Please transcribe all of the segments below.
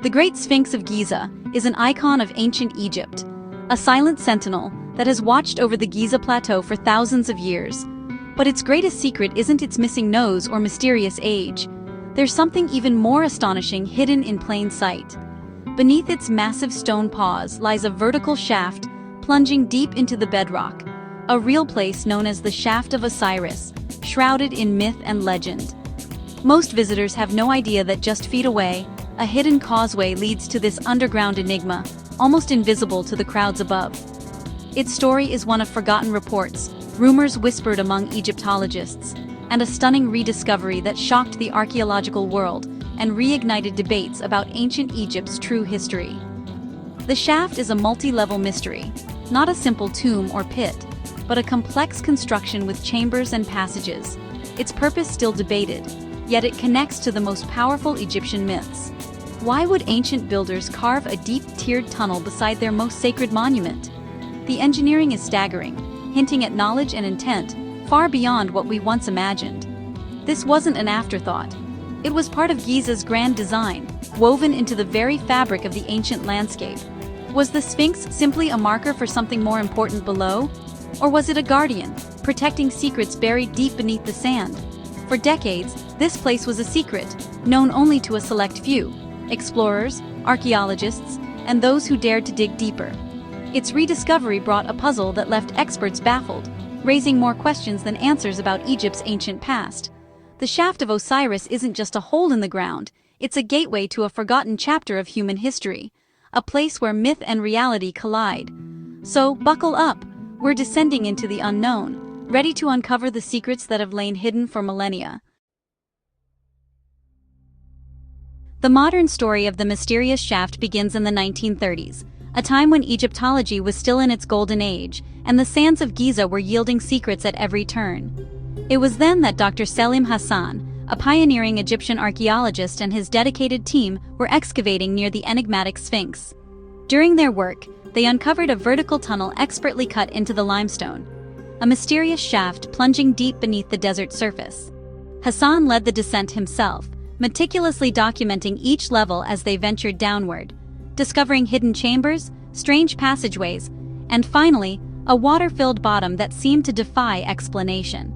The Great Sphinx of Giza is an icon of ancient Egypt, a silent sentinel that has watched over the Giza Plateau for thousands of years. But its greatest secret isn't its missing nose or mysterious age. There's something even more astonishing hidden in plain sight. Beneath its massive stone paws lies a vertical shaft plunging deep into the bedrock, a real place known as the Shaft of Osiris, shrouded in myth and legend. Most visitors have no idea that just feet away, a hidden causeway leads to this underground enigma, almost invisible to the crowds above. Its story is one of forgotten reports, rumors whispered among Egyptologists, and a stunning rediscovery that shocked the archaeological world and reignited debates about ancient Egypt's true history. The shaft is a multi-level mystery, not a simple tomb or pit, but a complex construction with chambers and passages. Its purpose still debated, yet it connects to the most powerful Egyptian myths. Why would ancient builders carve a deep-tiered tunnel beside their most sacred monument? The engineering is staggering, hinting at knowledge and intent far beyond what we once imagined. This wasn't an afterthought. It was part of Giza's grand design, woven into the very fabric of the ancient landscape. Was the Sphinx simply a marker for something more important below? Or was it a guardian, protecting secrets buried deep beneath the sand? For decades, this place was a secret, known only to a select few: explorers, archaeologists, and those who dared to dig deeper. Its rediscovery brought a puzzle that left experts baffled, raising more questions than answers about Egypt's ancient past. The Shaft of Osiris isn't just a hole in the ground, it's a gateway to a forgotten chapter of human history, a place where myth and reality collide. So, buckle up, we're descending into the unknown, ready to uncover the secrets that have lain hidden for millennia. The modern story of the mysterious shaft begins in the 1930s, a time when Egyptology was still in its golden age, and the sands of Giza were yielding secrets at every turn. It was then that Dr. Selim Hassan, a pioneering Egyptian archaeologist, and his dedicated team were excavating near the enigmatic Sphinx. During their work, they uncovered a vertical tunnel expertly cut into the limestone, a mysterious shaft plunging deep beneath the desert surface. Hassan led the descent himself, meticulously documenting each level as they ventured downward, discovering hidden chambers, strange passageways, and finally, a water-filled bottom that seemed to defy explanation.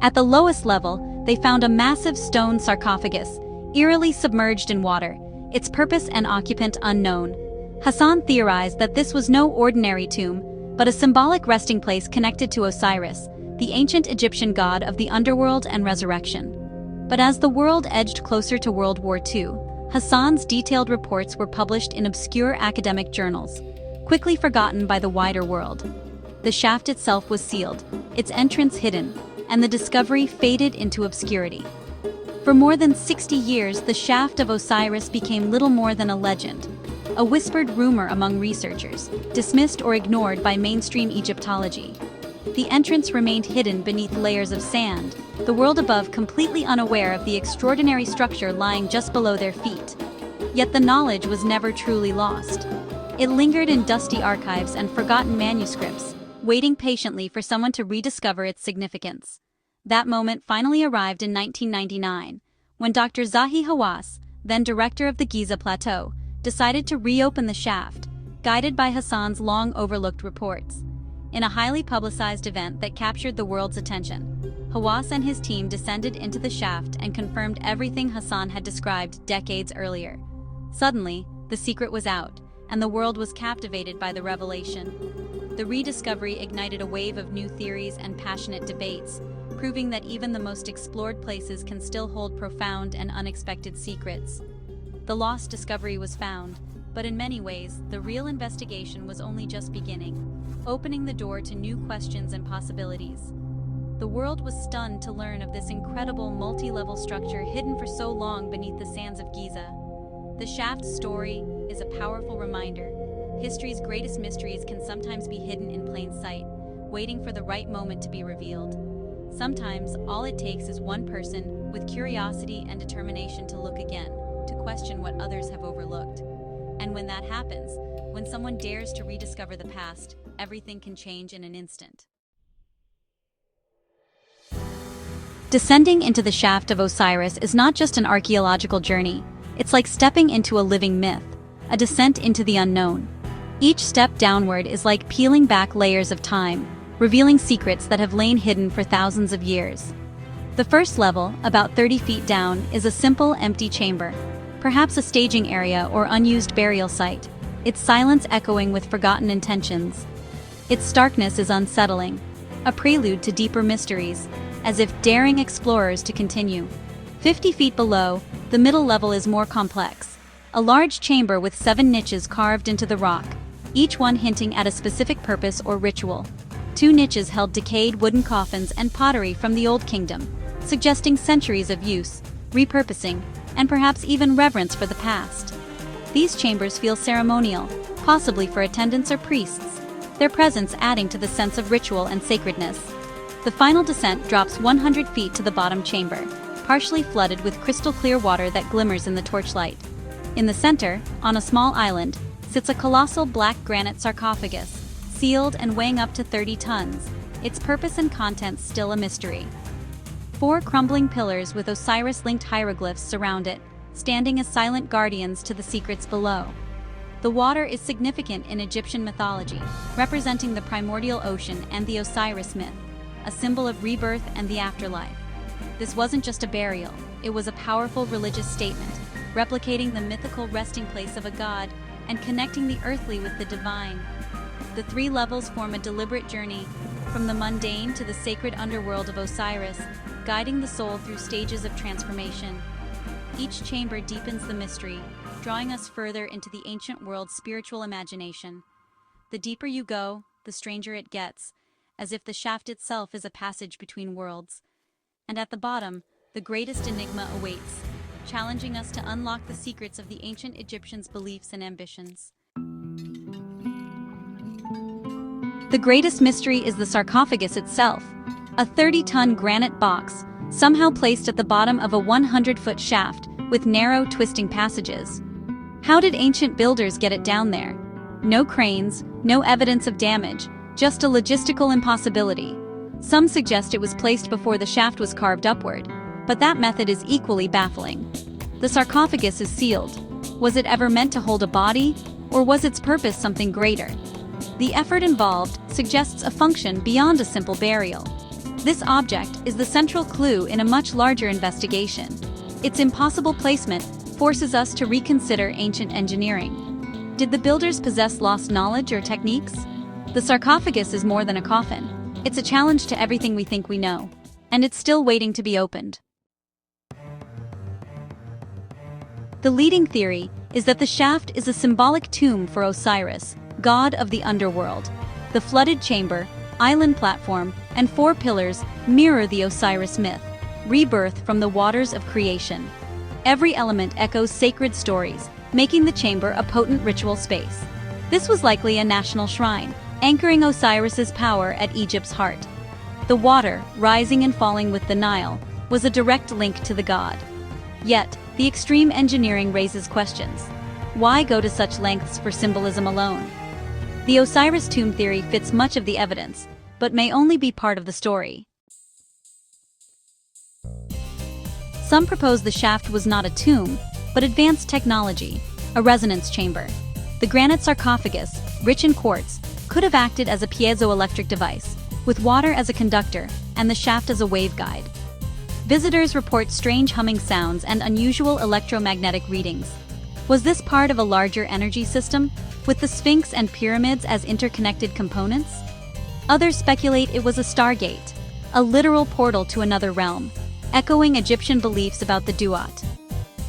At the lowest level, they found a massive stone sarcophagus, eerily submerged in water, its purpose and occupant unknown. Hassan theorized that this was no ordinary tomb, but a symbolic resting place connected to Osiris, the ancient Egyptian god of the underworld and resurrection. But as the world edged closer to World War II, Hassan's detailed reports were published in obscure academic journals, quickly forgotten by the wider world. The shaft itself was sealed, its entrance hidden, and the discovery faded into obscurity. For more than 60 years, the Shaft of Osiris became little more than a legend, a whispered rumor among researchers, dismissed or ignored by mainstream Egyptology. The entrance remained hidden beneath layers of sand, the world above completely unaware of the extraordinary structure lying just below their feet. Yet the knowledge was never truly lost. It lingered in dusty archives and forgotten manuscripts, waiting patiently for someone to rediscover its significance. That moment finally arrived in 1999, when Dr. Zahi Hawass, then director of the Giza Plateau, decided to reopen the shaft, guided by Hassan's long-overlooked reports. In a highly publicized event that captured the world's attention, Hawass and his team descended into the shaft and confirmed everything Hassan had described decades earlier. Suddenly, the secret was out, and the world was captivated by the revelation. The rediscovery ignited a wave of new theories and passionate debates, proving that even the most explored places can still hold profound and unexpected secrets. The lost discovery was found, but in many ways, the real investigation was only just beginning, opening the door to new questions and possibilities. The world was stunned to learn of this incredible multi-level structure hidden for so long beneath the sands of Giza. The shaft's story is a powerful reminder. History's greatest mysteries can sometimes be hidden in plain sight, waiting for the right moment to be revealed. Sometimes, all it takes is one person with curiosity and determination to look again, to question what others have overlooked. And when that happens, when someone dares to rediscover the past, everything can change in an instant. Descending into the Shaft of Osiris is not just an archaeological journey. It's like stepping into a living myth, a descent into the unknown. Each step downward is like peeling back layers of time, revealing secrets that have lain hidden for thousands of years. The first level, about 30 feet down, is a simple, empty chamber, perhaps a staging area or unused burial site, its silence echoing with forgotten intentions. Its starkness is unsettling, a prelude to deeper mysteries, as if daring explorers to continue. 50 feet below, the middle level is more complex. A large chamber with 7 niches carved into the rock, each one hinting at a specific purpose or ritual. 2 niches held decayed wooden coffins and pottery from the Old Kingdom, suggesting centuries of use, repurposing, and perhaps even reverence for the past. These chambers feel ceremonial, possibly for attendants or priests, their presence adding to the sense of ritual and sacredness. The final descent drops 100 feet to the bottom chamber, partially flooded with crystal-clear water that glimmers in the torchlight. In the center, on a small island, sits a colossal black granite sarcophagus, sealed and weighing up to 30 tons, its purpose and contents still a mystery. 4 crumbling pillars with Osiris-linked hieroglyphs surround it, standing as silent guardians to the secrets below. The water is significant in Egyptian mythology, representing the primordial ocean and the Osiris myth, a symbol of rebirth and the afterlife. This wasn't just a burial, it was a powerful religious statement, replicating the mythical resting place of a god and connecting the earthly with the divine. The 3 levels form a deliberate journey, from the mundane to the sacred underworld of Osiris, guiding the soul through stages of transformation. Each chamber deepens the mystery, drawing us further into the ancient world's spiritual imagination. The deeper you go, the stranger it gets, as if the shaft itself is a passage between worlds. And at the bottom, the greatest enigma awaits, challenging us to unlock the secrets of the ancient Egyptians' beliefs and ambitions. The greatest mystery is the sarcophagus itself, a 30-ton granite box, somehow placed at the bottom of a 100-foot shaft with narrow, twisting passages. How did ancient builders get it down there? No cranes, no evidence of damage, just a logistical impossibility. Some suggest it was placed before the shaft was carved upward, but that method is equally baffling. The sarcophagus is sealed. Was it ever meant to hold a body, or was its purpose something greater? The effort involved suggests a function beyond a simple burial. This object is the central clue in a much larger investigation. Its impossible placement forces us to reconsider ancient engineering. Did the builders possess lost knowledge or techniques? The sarcophagus is more than a coffin. It's a challenge to everything we think we know, and it's still waiting to be opened. The leading theory is that the shaft is a symbolic tomb for Osiris, god of the underworld. The flooded chamber, island platform, and 4 pillars mirror the Osiris myth, rebirth from the waters of creation. Every element echoes sacred stories, making the chamber a potent ritual space. This was likely a national shrine, anchoring Osiris's power at Egypt's heart. The water, rising and falling with the Nile, was a direct link to the god. Yet, the extreme engineering raises questions. Why go to such lengths for symbolism alone? The Osiris tomb theory fits much of the evidence, but may only be part of the story. Some propose the shaft was not a tomb, but advanced technology, a resonance chamber. The granite sarcophagus, rich in quartz, could have acted as a piezoelectric device, with water as a conductor and the shaft as a waveguide. Visitors report strange humming sounds and unusual electromagnetic readings. Was this part of a larger energy system, with the Sphinx and pyramids as interconnected components? Others speculate it was a Stargate, a literal portal to another realm, echoing Egyptian beliefs about the Duat.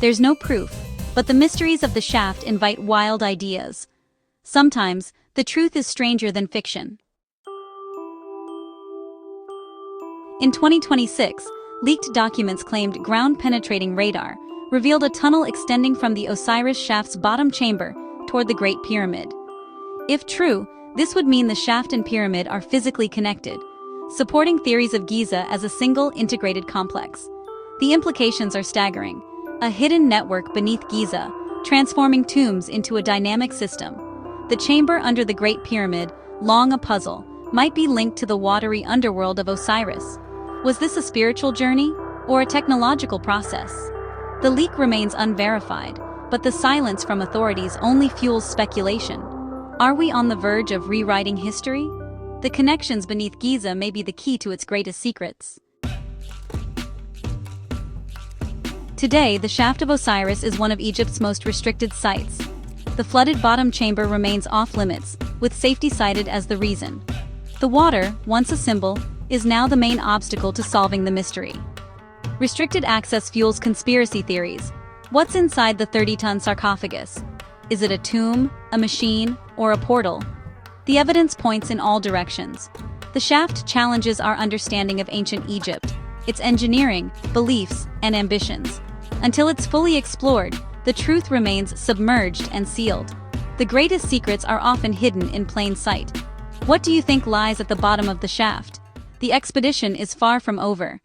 There's no proof, but the mysteries of the shaft invite wild ideas. Sometimes, the truth is stranger than fiction. In 2026, leaked documents claimed ground-penetrating radar revealed a tunnel extending from the Osiris shaft's bottom chamber toward the Great Pyramid. If true, this would mean the shaft and pyramid are physically connected, supporting theories of Giza as a single integrated complex. The implications are staggering. A hidden network beneath Giza, transforming tombs into a dynamic system. The chamber under the Great Pyramid, long a puzzle, might be linked to the watery underworld of Osiris. Was this a spiritual journey, or a technological process? The leak remains unverified, but the silence from authorities only fuels speculation. Are we on the verge of rewriting history? The connections beneath Giza may be the key to its greatest secrets. Today, the Shaft of Osiris is one of Egypt's most restricted sites. The flooded bottom chamber remains off-limits, with safety cited as the reason. The water, once a symbol, is now the main obstacle to solving the mystery. Restricted access fuels conspiracy theories. What's inside the 30-ton sarcophagus? Is it a tomb, a machine, or a portal? The evidence points in all directions. The shaft challenges our understanding of ancient Egypt, its engineering, beliefs, and ambitions. Until it's fully explored, the truth remains submerged and sealed. The greatest secrets are often hidden in plain sight. What do you think lies at the bottom of the shaft? The expedition is far from over,